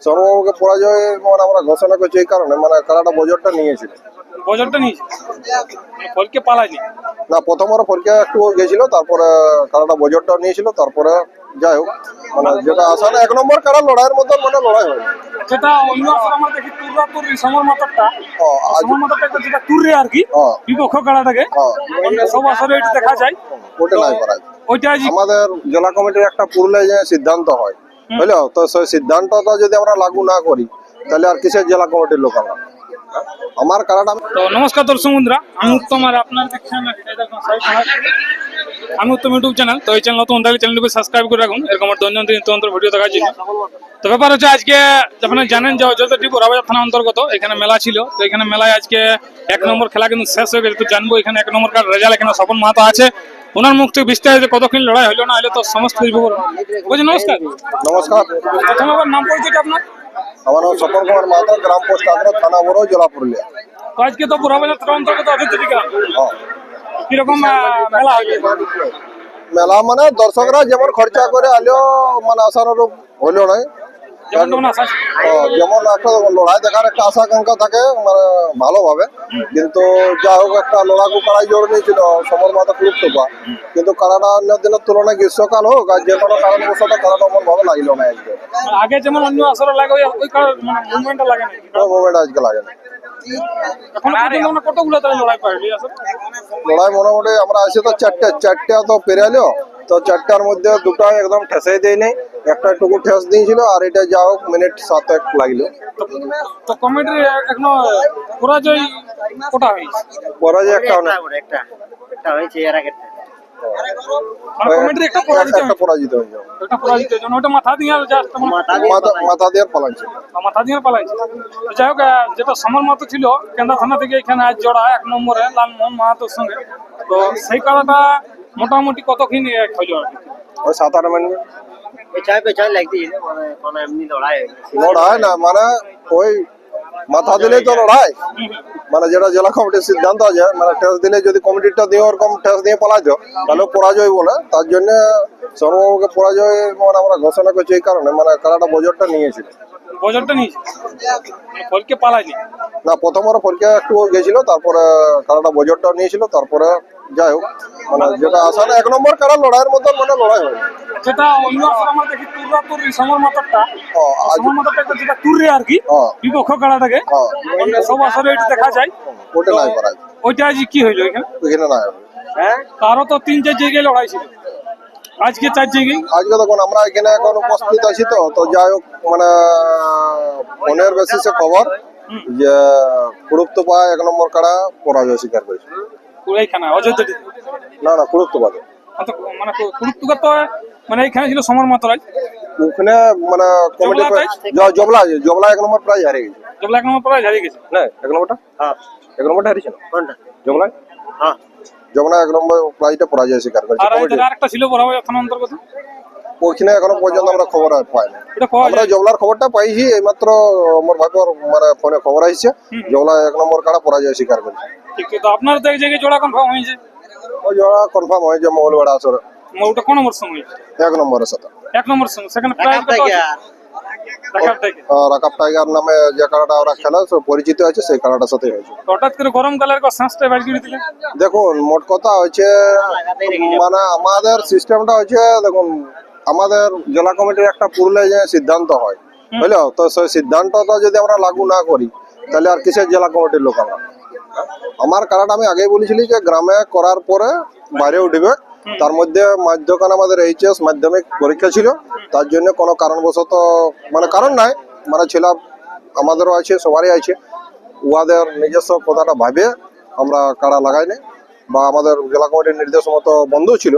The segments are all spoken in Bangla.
সৌরভবাবুকে পরাজয় মানে আমরা ঘোষণা করছি এই কারণে মানে কারাটা বজরটা নিয়েছিল। বজরটা নিয়েছে ফলকে পালায়নি। না, প্রথম ওরা পরীক্ষা একটু গেছিল, তারপরে কারাটা বজরটা নিয়েছিল, তারপরে যাই হোক মানে যেটা আসা না 1 নম্বর কারা লড়াইয়ের মতো মানে লড়াই হয়। যেটা অন্য আসর আমরা দেখি তুররা তুর সমর মাতারটা আজ সমর মাতারটা যেটা তুররে আর কি বিপক্ষ কাড়াটাকে সব আসরে এটা দেখা যায়। ওটা নাই করা ওইটা আমাদের জেলা কমিটির একটা পুরুলিয়া যে সিদ্ধান্ত হয় বুঝলো, তো সেই সিদ্ধান্তটা যদি আমরা লাগু না করি তাহলে আর কিসের জেলা কমিটির লোক আমরা আমার কারাটা। তো নমস্কার দর্শক বন্ধুরা, আমি উত্তম আর আপনার দেখছেন আমি উত্তম ইউটিউব চ্যানেল। তো এই চ্যানেল নতুন থাকলে চ্যানেলটিকে সাবস্ক্রাইব করে রাখুন এরকম দৈনন্দিন নিত্য ভিডিও দেখার জন্য। তো ব্যাপার হচ্ছে আজকে আপনারা জানেন যে অযোধ্যা টিপু রাবাজার থানা অন্তর্গত এখানে মেলা ছিল। তো এখানে মেলায় আজকে 1 নম্বর খেলা কিন্তু শেষ হয়ে গেছে। তো জানবো এখানে 1 নম্বর কার রেজাল্ট এখানে স্বপন মাহাতো আছে, ওনার মুখ থেকে বিস্তারিত কতক্ষণ লড়াই হলো না হলো তো সমস্ত কিছু বলবো। বলছি নমস্কার। নমস্কার, প্রথম আবার নাম পরিচয়টা আপনার? আমার নাম স্বপন কুমার মাহাতো, গ্রাম পোস্ট আগ্রহ, থানা বড়, জেলা পুরুলিয়া। তো আজকে তো রাবাজার থানা অন্তর্গত অযোধ্যা টিকা কিরকম মেলা হয়েছে? মেলা মানে দর্শকরা যেমন খরচা করে আলেও মানে আশানুরূপ হইলো নাই। যেমন একটা লড়াই দেখার একটা আশা আকাঙ্ক্ষা থাকে মানে ভালোভাবে, কিন্তু যা হোক একটা লড়াকু কাড়াই জোর নিয়েছিল সমর মাথা গুরুত্বপা, কিন্তু কাড়াটা অন্য দিনের তুলনায় গ্রীষ্মকাল হোক আর যে কোনো কারণবশত কাড়াটা আমার ভালো লাগলো না আজকে। আগে যেমন অন্য আসরে লাগে ওই মুভমেন্টটা লাগে না, মুভমেন্ট আজকে লাগে না। এখন কতগুলো তাহলে লড়াই পাইলি আসলে? লড়াই মোটামুটি আমরা আছি তো চারটা তো পেরাইলো, তো চারটার মধ্যে দুটো একদম ঠেসাই দেয়নি, একটা টুকু ঠেস দিয়েছিল, আর এটা যা হোক মিনিট 7 লাগলো। তো কমিটির এখনো পরাজয় কোটা হয়েছে? পরাজয় একটা হয়েছে এর আগে কমিটির একটা পরাজিত হয়েছে, একটা পরাজিত হয়েছে ওটা মাথা দিয়ে জাস্ট মাথা দিয়ে পালাইছে। মাথা দিয়ে পালাইছে। যাই হোক যেটা সমর মতো ছিল কেন্দ্র থানা থেকে এখানে আজ জোড়া 1 নম্বরে লালমোহন মাহাতোর সঙ্গে, তো সেই কারণটা মোটামুটি কতক্ষণ হইল? ওই 7-8 মিনিট পেছায় লাগতে মানে কোনো এমনি লড়াই লড়াই না, মানে ওই মাথা দিলেই তো লড়াই, মানে যেটা জেলা কমিটির সিদ্ধান্ত আছে মানে টেস্ট দিলে যদি কমিটিটা দিয়ে ওরকম টেস্ট দিয়ে পালাইতো তাহলে পরাজয় বলে, তার জন্য সৌরভবাবুকে পরাজয় মানে আমরা ঘোষণা করছি এই কারণে মানে কারাটা বজরটা নিয়েছিল। বজরটা নিয়েছে ফলকে পালায়নি। না, প্রথম ওরা পরীক্ষা একটু গেছিল, তারপরে কারাটা বজরটা নিয়েছিল, তারপরে যাই হোক মানে যেটা আসা না 1 নম্বর কারা লড়াইয়ের মতো মানে লড়াই হয়। যেটা অন্য আসর আমরা দেখি তুররা তুর সমর মাতারটা সমর মাতারটা যেটা তুররে আর কি বিপক্ষ কাড়াটাকে সব আসরে এটা দেখা যায়। ওটা নাই করা ওইটা আজ কি হইলো এখানে? ওইখানে নাই। তারও তো 3-4 জায়গায় লড়াই ছিল, আজকে 4 জায়গায়। আজকে তখন আমরা এখানে এখন উপস্থিত আছি, তো যাই হোক মানে ফোনের বেসিসে খবর যে কুড়ুপ্তপা 1 নম্বর কাড়া পরাজয় স্বীকার করেছে। এইখানে অযোধ্যা না কুড়ুপ্তপা মানে কুড়ুপ্তুকা তো মানে এখানে ছিল সমর মাতরাজ, ওখানে মানে কমিটি জবলা 1 নম্বর প্রাইজ হারিয়ে গেছে। জবলা 1 নম্বর প্রাইজ হারিয়ে গেছে না 1 নম্বরটা 1 নম্বরটা হারিয়েছে কোনটা জবলা জবলা 1 নম্বর প্রাইজটা পরাজয় স্বীকার করেছে। আর একটা ছিল বরাবর থানা অন্তর্গত, ওইখানে এখনো পর্যন্ত আমরা খবর পাই না। আমরা জবলার খবরটা পাইছি এইমাত্র, আমার ভাইপোর মানে ফোনে খবর আসছে জবলা 1 নম্বর কাড়া পরাজয় স্বীকার করেছে। ঠিক তো আপনার তো এক জায়গায় জোড়া কনফার্ম হয়েছে? ওই জোড়া কনফার্ম হয়েছে মঙ্গলবার আসরে ওটা কোন নম্বর সঙ্গে? 1 নম্বরের সাথে 1 নম্বর সঙ্গে সেখানে প্রাইজ কত আছে? রাকাব টাইগার নামে যে কাড়াটা ওরা খেলা পরিচিত আছে সেই কাড়াটার সাথে হয়েছে। হঠাৎ করে গরমকালের শ্বাসটা বাইর করে দিলেন। দেখুন মোট কথা হচ্ছে মানে আমাদের সিস্টেমটা হচ্ছে, দেখুন আমাদের জেলা কমিটির একটা পুরুলিয়া যে সিদ্ধান্ত হয় বুঝলো, তো সেই সিদ্ধান্তটা যদি আমরা লাগু না করি তাহলে আর কিসের জেলা কমিটির লোক আমরা। আমার কাড়াটা আমি আগেই বলেছিলি যে গ্রামে করার পরে বাইরে উঠবে, তার মধ্যে মধ্যখান আমাদের এইচএস মাধ্যমিক পরীক্ষা ছিল, তার জন্য কোনো কারণবশত মানে কারণ নাই মানে ছিল আমাদেরও আছে সবারই আছে, উহাদের নিজস্ব কথাটা ভাবে আমরা কাড়া লাগাইনি বা আমাদের জেলা কমিটির নির্দেশ মতো বন্ধ ছিল।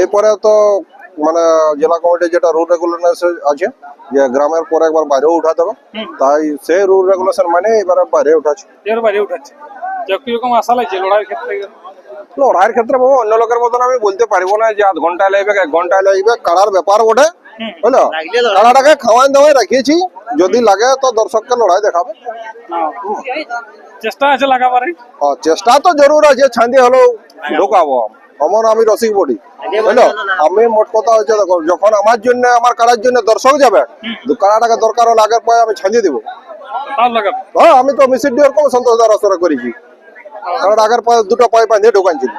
এরপরে তো মানে জেলা কমিটির যেটা রুল রেগুলেশন আছে যে গ্রামের পরে একবার বাইরেও উঠাতে হবে, তাই সেই রুল রেগুলেশন মানে এবারে বাইরে উঠাচ্ছে। কিরকম আশা লাগছে লড়াইয়ের ক্ষেত্রে? লড়াইয়ের ক্ষেত্রে বাবু অন্য লোকের মতন আমি বলতে পারবো না যে 1/2 ঘন্টায় লাগবে 1 ঘন্টায় লাগবে, কাড়ার ব্যাপার ওঠে বুঝলো, কাড়াটাকে খাওয়াই দাওয়াই রাখিয়েছি, যদি লাগে তো দর্শককে লড়াই দেখাবে। চেষ্টা আছে লাগাবার? চেষ্টা তো জরুর আছে, ছাঁদি হলেও ঢোকাবো। আমার আমি রসিক বডি বুঝলো। আমি মোট কথা হচ্ছে দেখো, যখন আমার জন্য আমার কাড়ার জন্য দর্শক যাবে, কাড়াটাকে দরকার হলে আগের পায়ে আমি ছাঁজিয়ে দেবো। তার লাগাবে হ্যাঁ, আমি তো মিসির ডিওর কম সন্তোষ দ্বারা আসরে করেছি, কারণ আগের পায়ে দুটো পায়ে বাঁধিয়ে ঢোকানছিল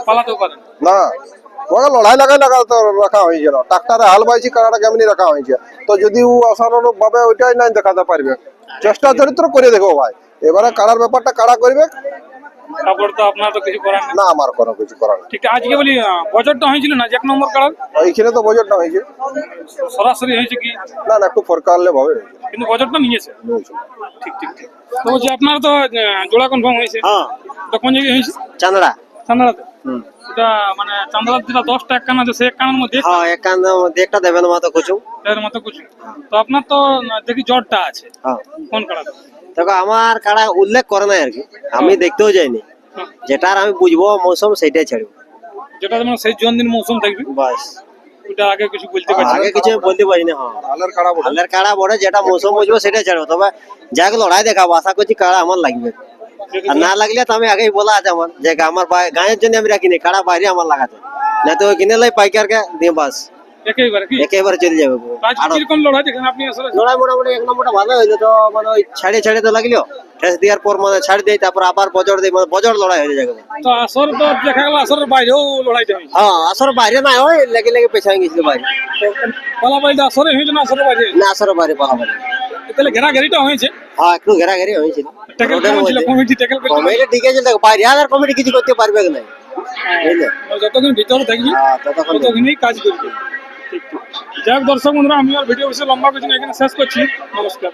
পালাতেও পারেন। না। ওকে লড়াই লাগাই তো রাখা হয়েছিল, ট্রাক্টারে হাল বাইছি, কাড়াটা কেমনি রাখা হয়েছে। তো যদি ও অসাধারণ ভাবে ওইটাই নাই দেখাতে পারবে, চেষ্টা চরিত্র করে দেখো ভাই। এবারে কাড়ার ব্যাপারটা কাড়া করবে, তারপর তো আপনার তো কিছু করার নেই। না আমার কোনো কিছু করার নেই। ঠিক আছে, আজকে বলি বজরটা হয়েছিল না যে 1 নম্বর কাড়ার এইখানে তো বজেট না হয়েছে, সরাসরি হয়েছে কি, না না একটু ফরকা আনলে ভাবে কিন্তু বজরটা নিয়েছে। ঠিক ঠিক ঠিক। তো বলছি আপনার তো জোড়া কনফার্ম হয়েছে, হ্যাঁ তো কোন জায়গায় হয়েছে? চান্দড়া। চান্দারাতে। এটা মানে চান্দারাত যেটা 10টা এক কান আছে, সেই এক কানের মধ্যে হ্যাঁ এক কান্দের মধ্যে একটা দেবেন মাথা কুচু। এর মতো কিছু। তো আপনার তো দেখি জ্বরটা আছে হ্যাঁ কোন কাড়াতে? দেখো আমার কাড়া উল্লেখ করে নাই আর কি, আমি দেখতেও যাইনি। যেটার আমি বুঝবো মৌসুম সেইটাই ছাড়বো। যেটা মানে সেই জন্দিন মৌসুম থাকবে, বাস ওটা আগে কিছু বলতে পারছি না। আগে কিছু আমি বলতে পারি না। হ্যাঁ হালের কাড়া বলে হালের কাড়া বড় যেটা মৌসুম বুঝবো সেটাই ছাড়বো। তবে যাক লড়াই দেখাবো, আশা করছি কাড়া আমার লাগবে। আর না লাগলে তো আমি আগেই বলা আছে আমার যে আমার গায়ের জন্য আমি রাখিনি, কাড়া বাইরে আমার লাগাতে, না তো কিনে লাই পাইকারকে দিয়ে বাস একেবারে কি একেবারে চলে যাবে। আজকে কিরকম লড়াই দেখেন আপনি আসলে? লড়াই মোটামুটি 1 নম্বরটা ভালো হয়েছে। তো মানে ওই ছাড়ে ছাড়ে তো লাগলো, ঠেস দেওয়ার পর মানে ছাড় দেয়, তারপর আবার বজর দেয়, মানে বজর লড়াই হয়ে যায়। তো আসর তো দেখা গেল আসরের বাইরেও লড়াইটা হয়েছে। হ্যাঁ আসর বাইরে না হয়, লেগে লেগে পেছায় গেছিল বাইরে। পালাপালিটা আসরে হয়েছে না আসরের বাইরে? না আসর বাইরে পালাপালি। তাহলে ঘেরাঘেরিটা হয়েছে। হ্যাঁ একটু ঘেরাঘেরি হয়েছিল। ট্যাকেল রোডের কেমন ছিল? মধ্যে কমিটি ট্যাকেল করতে? কমিটি ঠিক আছে, দেখো বাইরে আর কমিটি কিছু করতে পারবে না, বুঝলে? যতদিন ভিতরে থাকবি হ্যাঁ ততক্ষণ ততদিনই কাজ করবি। ঠিক ঠিক। যাই হোক দর্শক বন্ধুরা, আমি আর ভিডিও বেশি লম্বা কিছু না, এখানে শেষ করছি। নমস্কার।